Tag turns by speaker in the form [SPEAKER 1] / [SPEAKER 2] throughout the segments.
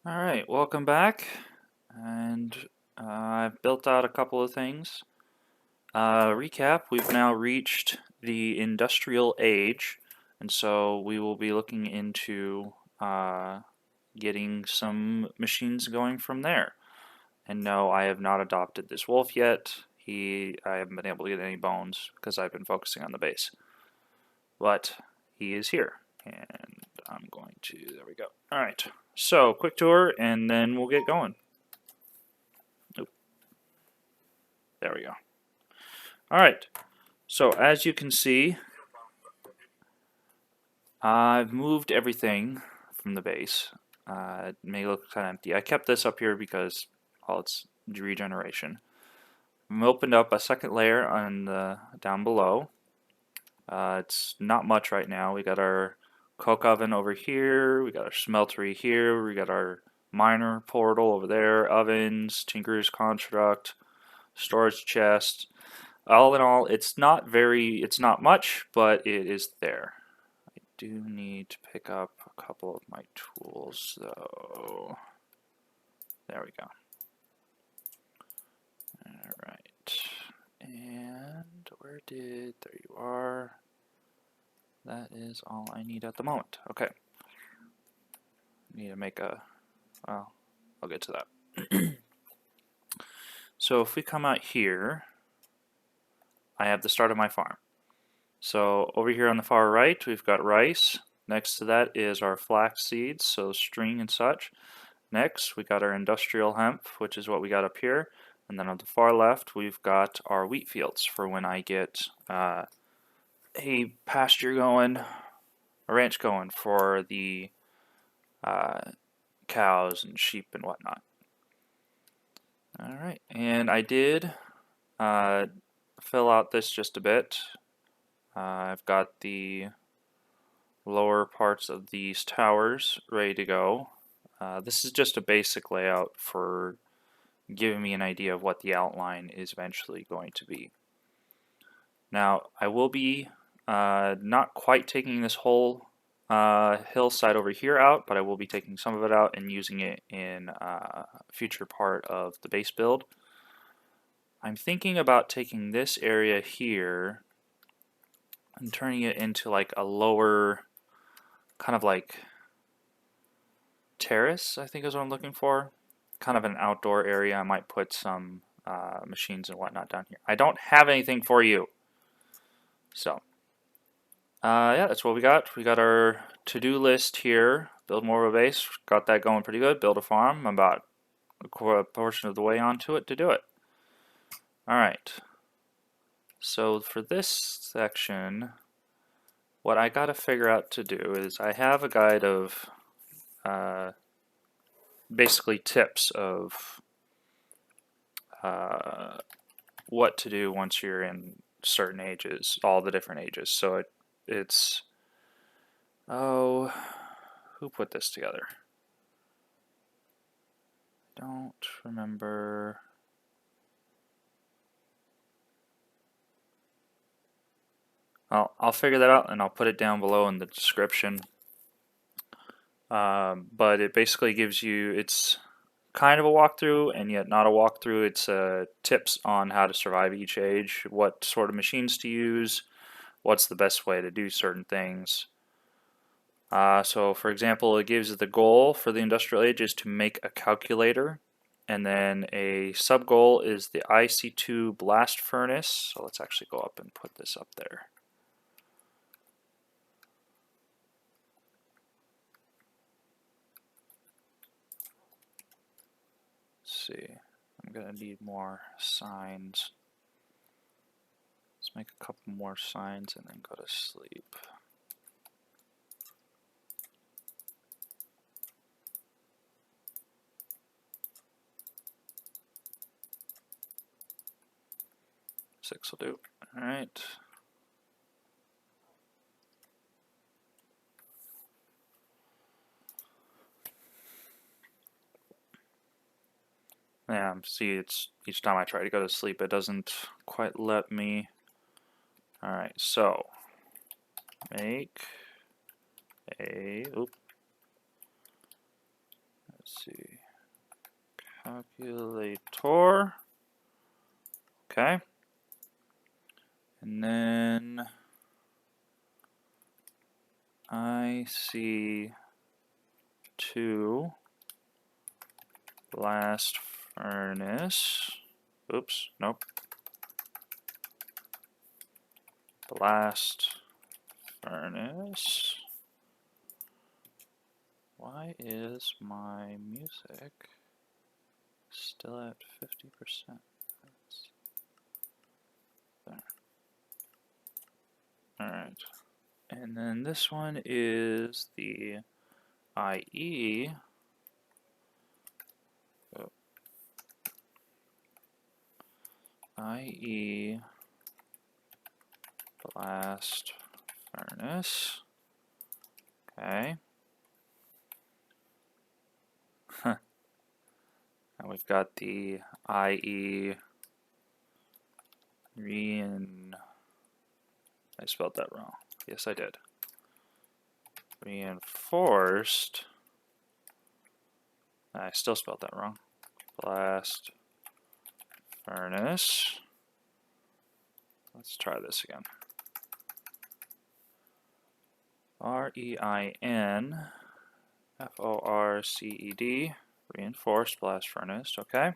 [SPEAKER 1] Alright, welcome back. And I've built out a couple of things. Recap, we've now reached the industrial age, and so we will be looking into getting some machines going from there. And no, I have not adopted this wolf yet. I haven't been able to get any bones because I've been focusing on the base. But he is here, and I'm going to, there we go. Alright, so quick tour, and then we'll get going. Oop. There we go. Alright, so as you can see, I've moved everything from the base. It may look kind of empty. I kept this up here because, well, it's regeneration. I've opened up a second layer on the down below. It's not much right now. We got our coke oven over here. We got our smeltery here. We got our miner portal over there. Ovens, Tinker's construct, storage chest. All in all, it's not much, but it is there. I do need to pick up a couple of my tools, though. There we go. Alright. And there you are. That is all I need at the moment. Okay. Need to make well, I'll get to that. So if we come out here, I have the start of my farm. So over here on the far right, we've got rice. Next to that is our flax seeds, so string and such. Next, we got our industrial hemp, which is what we got up here. And then on the far left, we've got our wheat fields for when I get a pasture going, a ranch going for the cows and sheep and whatnot. Alright, and I did fill out this just a bit. I've got the lower parts of these towers ready to go. This is just a basic layout for giving me an idea of what the outline is eventually going to be. Now, I will be not quite taking this whole hillside over here out, but I will be taking some of it out and using it in a future part of the base build. I'm thinking about taking this area here and turning it into like a lower kind of like terrace, I think is what I'm looking for. Kind of an outdoor area. I might put some machines and whatnot down here. I don't have anything for you. So, yeah, that's what we got. We got our to-do list here. Build more of a base. Got that going pretty good. Build a farm. I'm about a portion of the way onto it to do it. Alright. So for this section, what I gotta figure out to do is I have a guide of basically tips of what to do once you're in certain ages, all the different ages. So it's who put this together? Don't remember. I'll figure that out and I'll put it down below in the description. But it basically gives you, it's kind of a walkthrough and yet not a walkthrough. It's tips on how to survive each age, what sort of machines to use, what's the best way to do certain things. So for example, it gives the goal for the industrial age is to make a calculator, and then a sub goal is the IC2 blast furnace. So let's actually go up and put this up there. Let's see, I'm gonna need more signs. Let's make a couple more signs and then go to sleep. Six will do. Alright. Yeah, see, it's each time I try to go to sleep, it doesn't quite let me. Alright, so make a, let's see, calculator. Okay. And then IC2 blast furnace. Oops, nope. Blast furnace. Why is my music still at 50%? There. Alright. And then this one is the IE. Oh. IE blast furnace. Okay. Now we've got the IE I spelled that wrong. Yes, I did. Reinforced. I still spelled that wrong. Blast furnace. Let's try this again. REINFORCED. Reinforced blast furnace. Okay.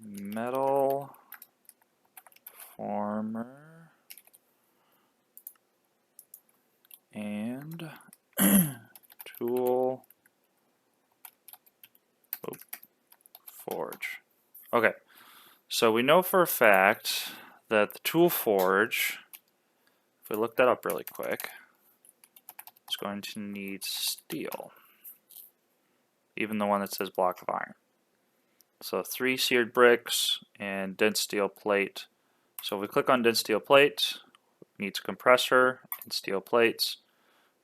[SPEAKER 1] Metal former and tool forge. Okay, so we know for a fact that the tool forge, if we look that up really quick, it's going to need steel, even the one that says block of iron. So 3 seared bricks and dense steel plate. So if we click on dense steel plate, it needs a compressor and steel plates,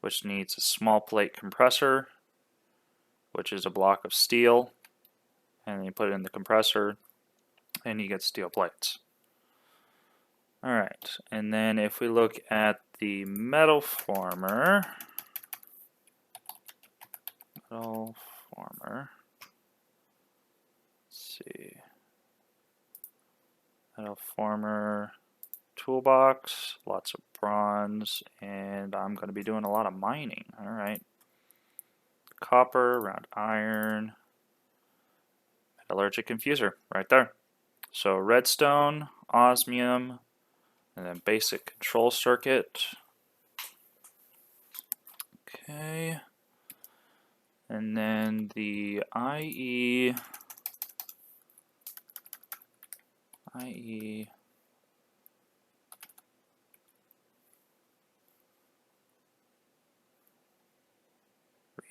[SPEAKER 1] which needs a small plate compressor, which is a block of steel, and then you put it in the compressor and you get steel plates. Alright, and then if we look at the metal former, let's see, metal former toolbox, lots of bronze, and I'm going to be doing a lot of mining. Alright, copper, around iron, metallurgic infuser, right there. So redstone, osmium, and then basic control circuit. Okay. And then the IE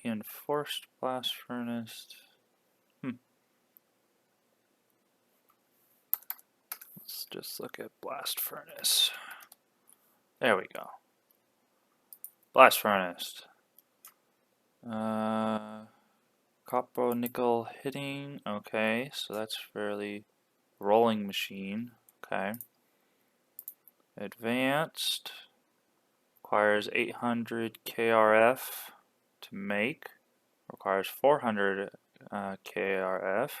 [SPEAKER 1] reinforced blast furnace. Let's just look at blast furnace. There we go. Blast furnace. Copper nickel hitting. Okay, so that's fairly rolling machine. Okay. Advanced. Requires 800 KRF to make. Requires 400 KRF.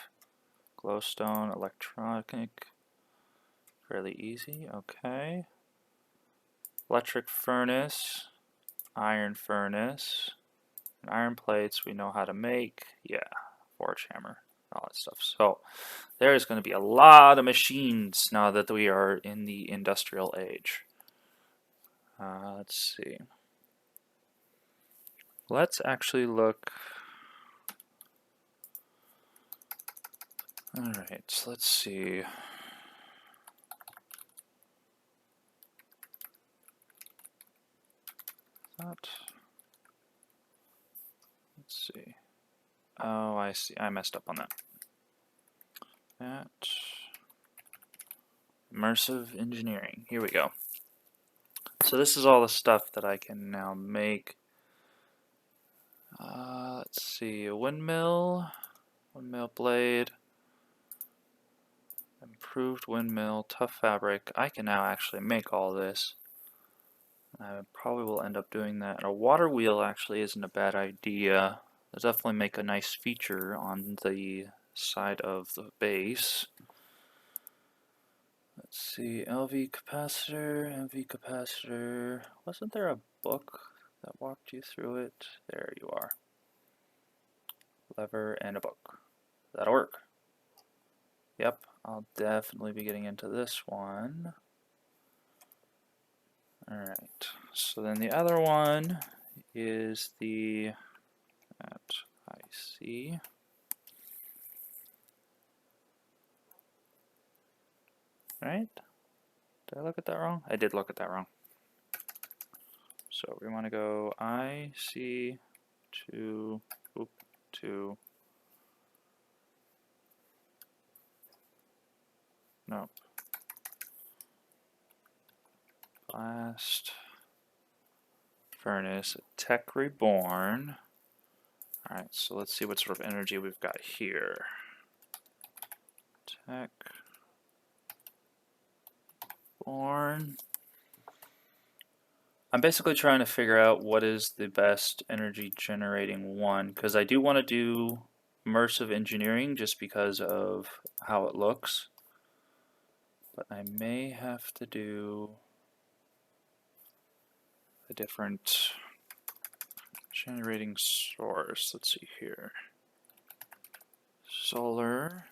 [SPEAKER 1] Glowstone, electronic. Fairly easy. Okay. Electric furnace. Iron furnace. And iron plates we know how to make. Yeah. Forge hammer. All that stuff. So there's going to be a lot of machines now that we are in the industrial age. Let's see. Let's actually look. Alright, so let's see. Let's see. Oh, I see. I messed up on that. Immersive engineering. Here we go. So this is all the stuff that I can now make. Let's see. A windmill blade. Improved windmill, tough fabric. I can now actually make all this. I probably will end up doing that. And a water wheel actually isn't a bad idea. It'll definitely make a nice feature on the side of the base. Let's see, LV capacitor. Wasn't there a book that walked you through it? There you are. Lever and a book. That'll work. Yep, I'll definitely be getting into this one. Alright, so then the other one is the IC. Right? Did I look at that wrong? I did look at that wrong. So we want to go IC to, no, blast furnace, Tech Reborn. Alright, so let's see what sort of energy we've got here. Tech Born. I'm basically trying to figure out what is the best energy generating one, because I do want to do immersive engineering just because of how it looks. But I may have to do a different generating source. Let's see here. Solar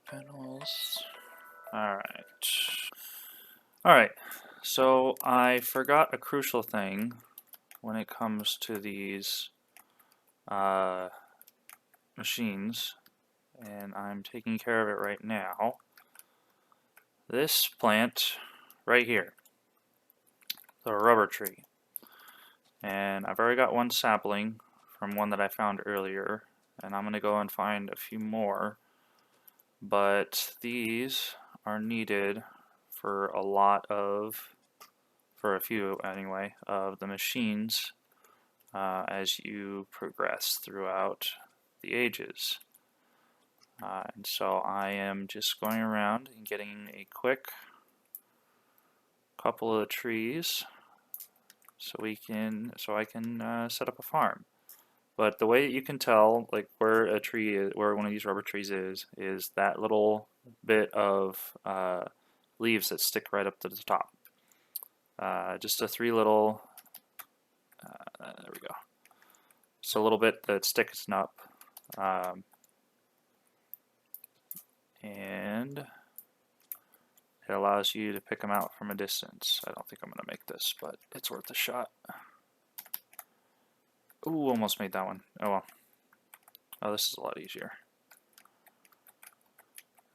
[SPEAKER 1] panels. Alright, so I forgot a crucial thing when it comes to these machines, and I'm taking care of it right now. This plant right here, the rubber tree, and I've already got one sapling from one that I found earlier, and I'm going to go and find a few more, but these are needed for a few anyway, of the machines as you progress throughout the ages. And so I am just going around and getting a quick couple of trees so I can set up a farm. But the way that you can tell like where a tree is, where one of these rubber trees is that little bit of leaves that stick right up to the top. Just a three little, there we go. Just a little bit that sticks up, and it allows you to pick them out from a distance. I don't think I'm going to make this, but it's worth a shot. Ooh, almost made that one. Oh well. Oh, this is a lot easier.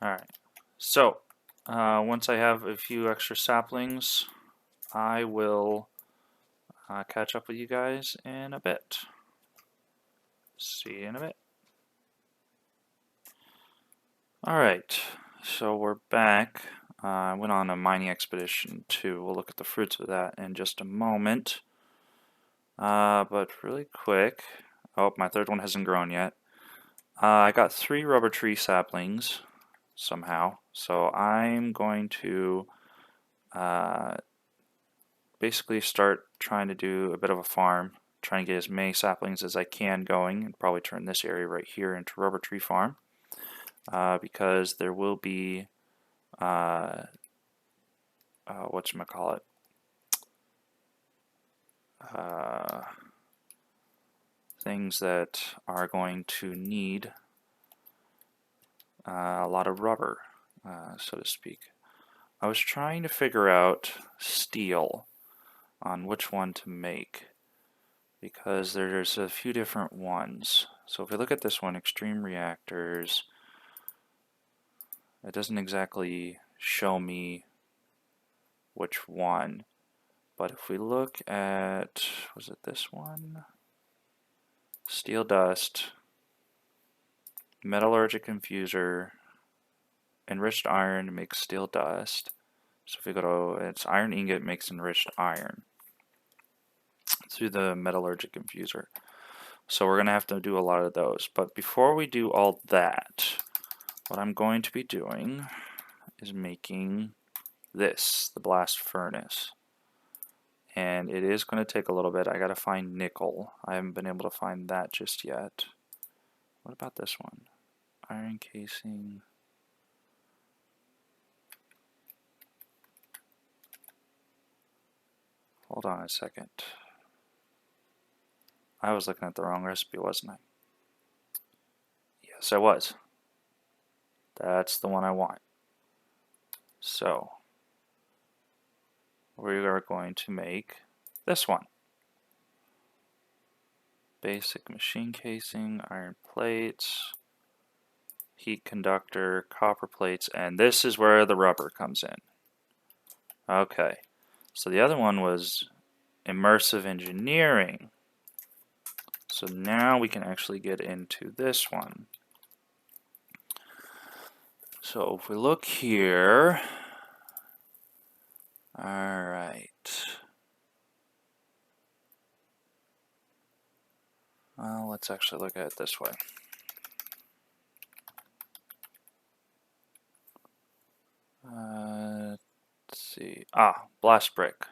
[SPEAKER 1] Alright, so once I have a few extra saplings, I will catch up with you guys in a bit. See you in a bit. Alright, so we're back. I went on a mining expedition too. We'll look at the fruits of that in just a moment. But really quick, oh, my third one hasn't grown yet. I got 3 rubber tree saplings somehow, so I'm going to basically start trying to do a bit of a farm, trying to get as many saplings as I can going, and probably turn this area right here into rubber tree farm, because there will be whatchamacallit, things that are going to need a lot of rubber, so to speak. I was trying to figure out steel on which one to make, because there's a few different ones. So if we look at this one, extreme reactors, it doesn't exactly show me which one. But if we look at, was it this one? Steel dust, metallurgic infuser, enriched iron makes steel dust. So if we go to, it's iron ingot makes enriched iron through the metallurgic infuser. So we're going to have to do a lot of those. But before we do all that, what I'm going to be doing is making this, the blast furnace. and it is going to take a little bit. I got to find nickel. I haven't been able to find that just yet. What about this one? Iron casing. Hold on a second. I was looking at the wrong recipe, wasn't I? Yes, I was. That's the one I want. So, we are going to make this one. Basic machine casing, iron plates, heat conductor, copper plates, and this is where the rubber comes in. Okay, so the other one was immersive engineering. So now we can actually get into this one. So if we look here, alright. Well, let's actually look at it this way. Let's see. Blast brick.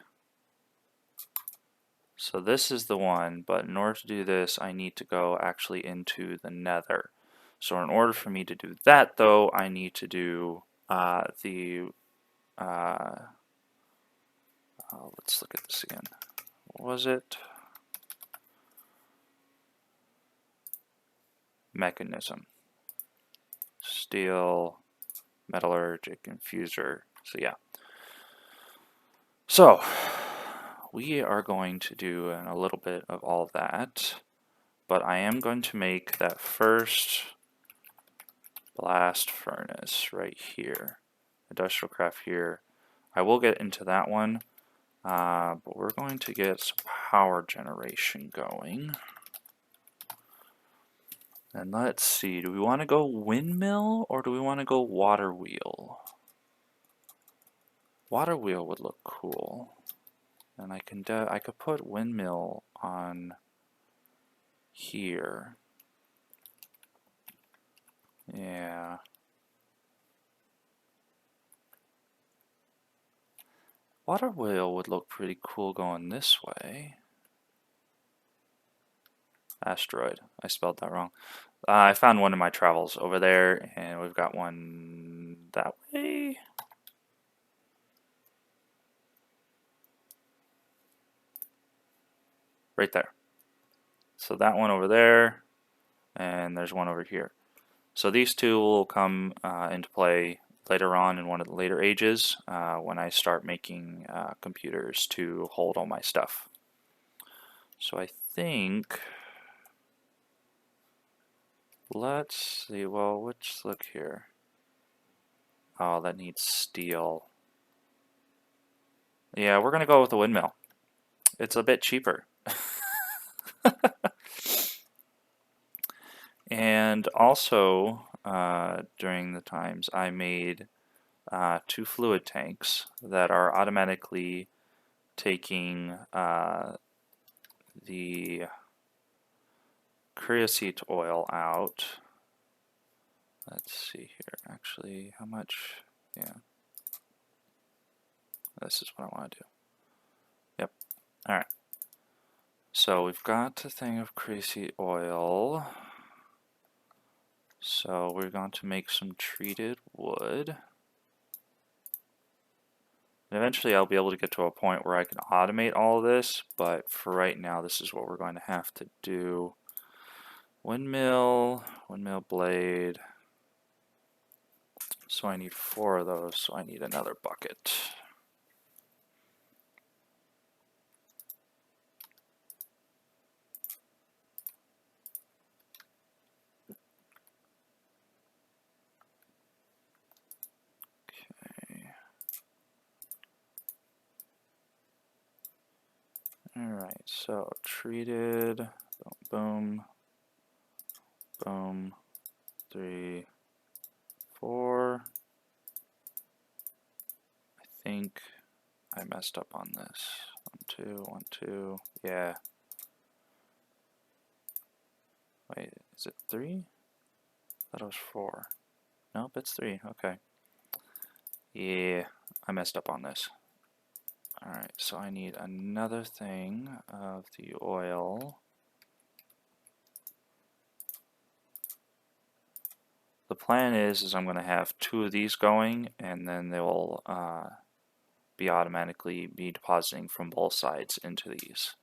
[SPEAKER 1] So this is the one, but in order to do this, I need to go actually into the nether. So in order for me to do that, though, I need to do let's look at this again. What was it? Mechanism. Steel, metallurgic, infuser. So yeah. So we are going to do a little bit of all of that, but I am going to make that first blast furnace right here. Industrial craft here. I will get into that one, but we're going to get some power generation going. And let's see, do we want to go windmill or do we want to go water wheel? Water wheel would look cool. And I could put windmill on here. Yeah. Water wheel would look pretty cool going this way. Asteroid. I spelled that wrong. I found one in my travels over there, and we've got one that way. Right there. So that one over there, and there's one over here. So these two will come into play later on in one of the later ages when I start making computers to hold all my stuff. So I think, let's see, well, let's look here. Oh, that needs steel. Yeah, we're going to go with the windmill. It's a bit cheaper. And also, during the times, I made 2 fluid tanks that are automatically taking the Cryosite oil out. Let's see here, actually, how much? Yeah. This is what I want to do. Yep. Alright. So we've got a thing of Cryosite oil. So we're going to make some treated wood. And eventually I'll be able to get to a point where I can automate all of this, but for right now this is what we're going to have to do. Windmill, windmill blade. So I need 4 of those, so I need another bucket. Okay. Alright, so treated, boom, boom, 3, 4. I think I messed up on this. 1, 2, 1, 2, yeah. Wait, is it 3? I thought it was 4. Nope, it's 3, okay. Yeah, I messed up on this. Alright, so I need another thing of the oil. The plan is I'm going to have 2 of these going, and then they will be automatically be depositing from both sides into these.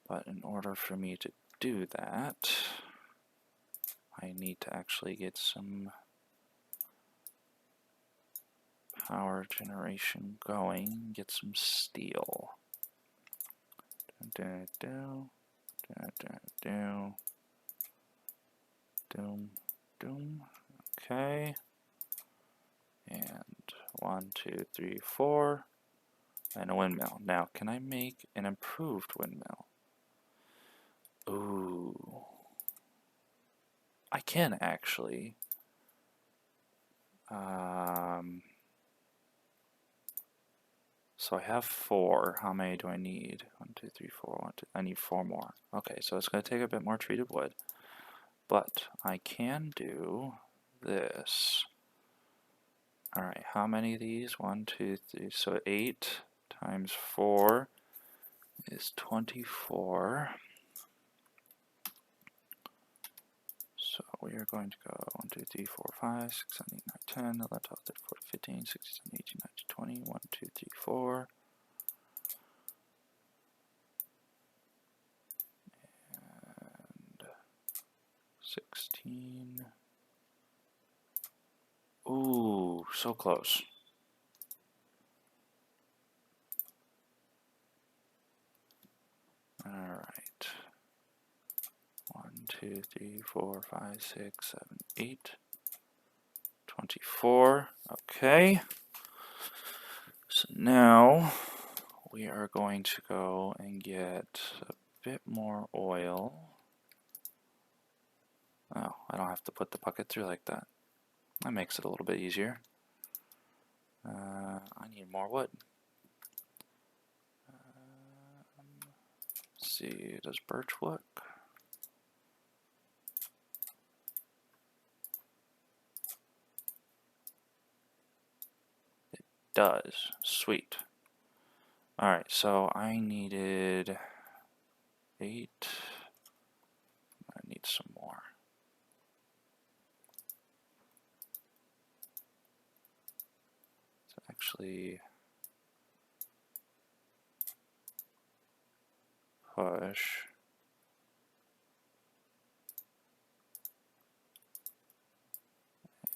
[SPEAKER 1] But in order for me to do that, I need to actually get some power generation going, get some steel. Doom, doom. Okay. And 1, 2, 3, 4. And a windmill. Now, can I make an improved windmill? Ooh. I can actually. So I have 4. How many do I need? 1, 2, 3, 4. 1, 2. I need 4 more. Okay, so it's going to take a bit more treated wood. But I can do this. Alright, how many of these? 1, 2, 3. So 8 times 4 is 24. So we are going to go 1, 2, 3, 4, 5, 6, 7, 8, 9, 10, 11, 12, 13, 14, 15, 16, 17, 18, 19, 20. 1, 2, 3, 4. And 16. Ooh, so close. Alright. 1, 2, 3, 4, 5, 6, 7, 8. 24. Okay. So now we are going to go and get a bit more oil. Oh, I don't have to put the bucket through like that. That makes it a little bit easier. I need more wood. Let's see, does birch work? It does. Sweet. Alright, so I needed 8. I need some more. So actually push.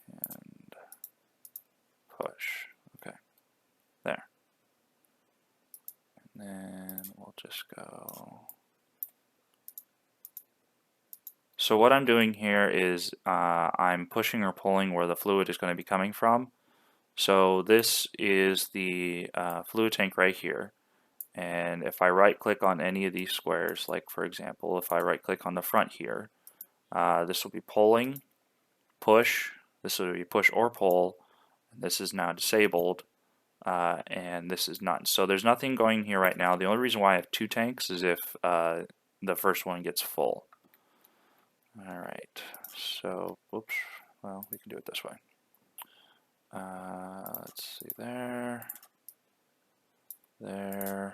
[SPEAKER 1] And push. Okay. There. And then we'll just go. So what I'm doing here is I'm pushing or pulling where the fluid is going to be coming from. So this is the fluid tank right here. And if I right click on any of these squares, like for example, if I right click on the front here, this will be pulling, push, this will be push or pull, and this is now disabled, and this is not. So there's nothing going here right now. The only reason why I have 2 tanks is if the first one gets full. Alright, so, oops, well, we can do it this way. Let's see, there. I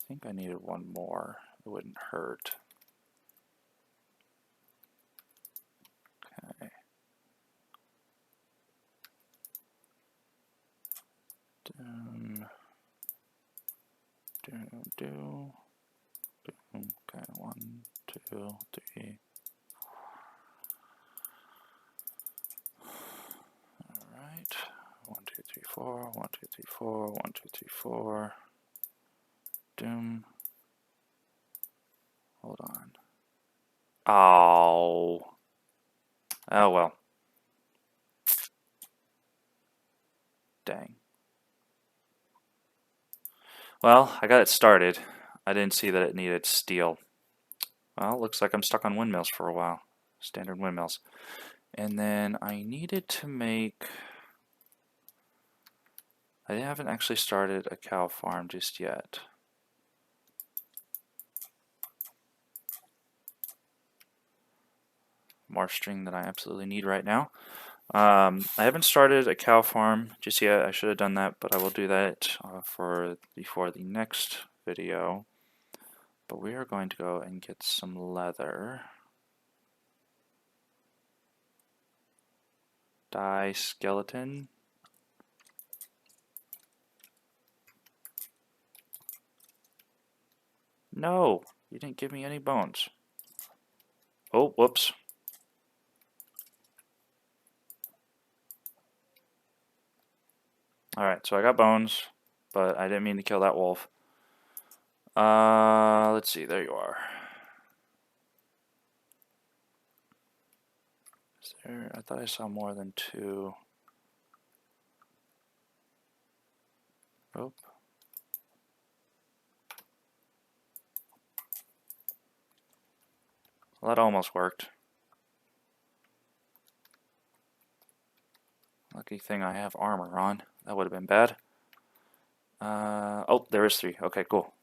[SPEAKER 1] think I needed one more. It wouldn't hurt. Okay. Okay, 1, 2, 3. Alright. 1, 2, 3, 4. 1, 2, 3, 4. 1, 2, 3, 4. Doom. Hold on. Oh. Oh well. Dang. Well, I got it started. I didn't see that it needed steel. Well, looks like I'm stuck on windmills for a while. Standard windmills. And then I needed to make... I haven't actually started a cow farm just yet. More string that I absolutely need right now. I haven't started a cow farm just yet. I should have done that, but I will do that before the next video. But we are going to go and get some leather. Dye skeleton. No, you didn't give me any bones. Oh, whoops. Alright, so I got bones, but I didn't mean to kill that wolf. Let's see, there you are. Is there, I thought I saw more than two. Oh. Well, that almost worked. Lucky thing I have armor on. That would have been bad. Oh, there is three. Okay, cool.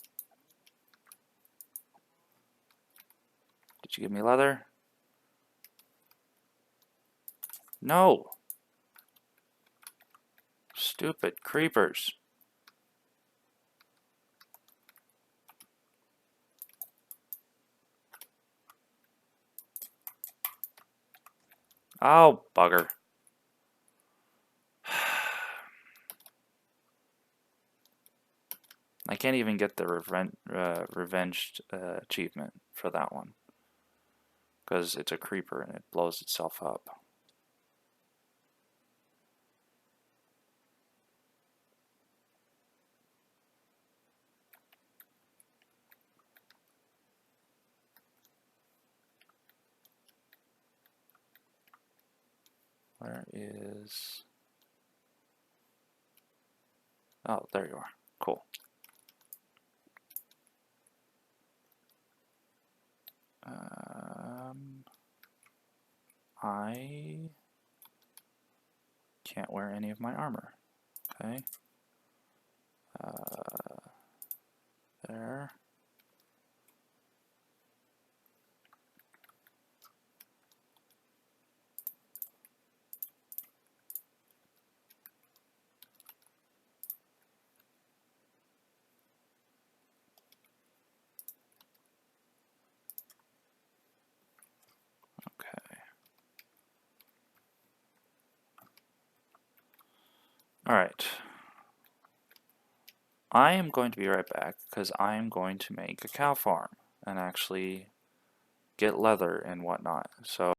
[SPEAKER 1] Did you give me leather? No! Stupid creepers. Oh, bugger. I can't even get the revenged achievement for that one. Because it's a creeper and it blows itself up. Where is... Oh, there you are. Cool. I can't wear any of my armor. Okay. There. Okay. Alright. I am going to be right back because I am going to make a cow farm and actually get leather and whatnot. So